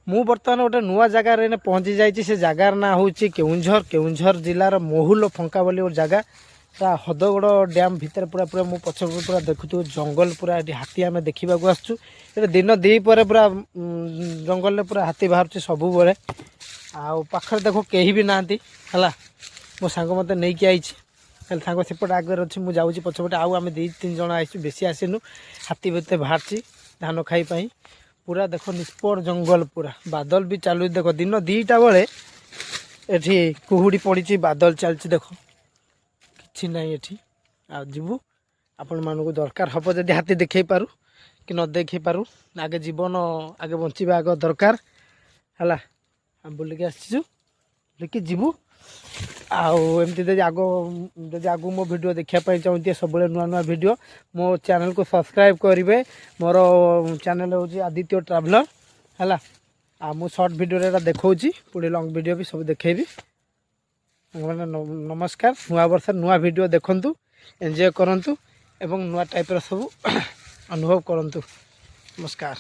ମୁଁ ବର୍ତ୍ତମାନ ଗୋଟେ ନୂଆ ଜାଗାରେ ପହଞ୍ଚି ଯାଇଛି। ସେ ଜାଗାର ନାଁ ହେଉଛି କେଉଁଝର ଜିଲ୍ଲାର ମହୁଲ ଫଙ୍କା ବୋଲି ଗୋଟେ ଜାଗା। ତା ହଦଗଡ଼ ଡ୍ୟାମ୍ ଭିତରେ ପୁରା ମୁଁ ପଛକୁ ପୁରା ଦେଖୁଥିବୁ ଜଙ୍ଗଲ ପୁରା ଏଠି ହାତୀ ଆମେ ଦେଖିବାକୁ ଆସୁଛୁ। ଏଠି ଦିନ ଦ୍ୱିପହରେ ପୁରା ଜଙ୍ଗଲରେ ପୁରା ହାତୀ ବାହାରୁଛି ସବୁବେଳେ। ଆଉ ପାଖରେ ଦେଖ କେହି ବି ନାହାନ୍ତି ହେଲା। ମୋ ସାଙ୍ଗ ମୋତେ ନେଇକି ଆଇଛି ହେଲେ ସାଙ୍ଗ ସେପଟେ ଆଗରେ ଅଛି, ମୁଁ ଯାଉଛି ପଛପଟେ। ଆଉ ଆମେ 2-3 ଜଣ ଆସିଛୁ, ବେଶୀ ଆସିନୁ। ହାତୀ ଏତେ ବାହାରିଛି ଧାନ ଖାଇ ପାଇଁ। ପୁରା ଦେଖ ନିଷ୍ପଟ ଜଙ୍ଗଲ, ପୁରା ବାଦଲ ବି ଚାଲୁଛି। ଦେଖ ଦିନ 2ଟା ବେଳେ ଏଠି କୁହୁଡ଼ି ପଡ଼ିଛି, ବାଦଲ ଚାଲିଛି ଦେଖ, କିଛି ନାହିଁ ଏଠି। ଆଉ ଯିବୁ, ଆପଣମାନଙ୍କୁ ଦରକାର ହେବ ଯଦି ହାତୀ ଦେଖେଇ ପାରୁ କି ନ ଦେଖେଇ ପାରୁ, ଆଗେ ଜୀବନ ଆଗେ ବଞ୍ଚିବା ଆଗ ଦରକାର ହେଲା। ଆମେ ବୁଲିକି ଆସିଛୁ, ବୁଲିକି ଯିବୁ। ଆଉ ଏମିତି ଯଦି ଆଗକୁ ମୋ ଭିଡ଼ିଓ ଦେଖିବା ପାଇଁ ଚାହୁଁଥିବେ ସବୁବେଳେ ନୂଆ ଭିଡ଼ିଓ, ମୋ ଚ୍ୟାନେଲକୁ ସବସ୍କ୍ରାଇବ୍ କରିବେ। ମୋର ଚ୍ୟାନେଲ ହେଉଛି ଆଦିତ୍ୟ ଟ୍ରାଭେଲର ହେଲା। ଆଉ ମୁଁ ସର୍ଟ ଭିଡ଼ିଓରେ ଏଟା ଦେଖାଉଛି, ପୁଣି ଲଙ୍ଗ ଭିଡ଼ିଓ ବି ସବୁ ଦେଖେଇବି। ନମସ୍କାର। ନୂଆ ବର୍ଷରେ ନୂଆ ଭିଡ଼ିଓ ଦେଖନ୍ତୁ, ଏନ୍ଜୟ କରନ୍ତୁ ଏବଂ ନୂଆ ଟାଇପ୍ର ସବୁ ଅନୁଭବ କରନ୍ତୁ। ନମସ୍କାର।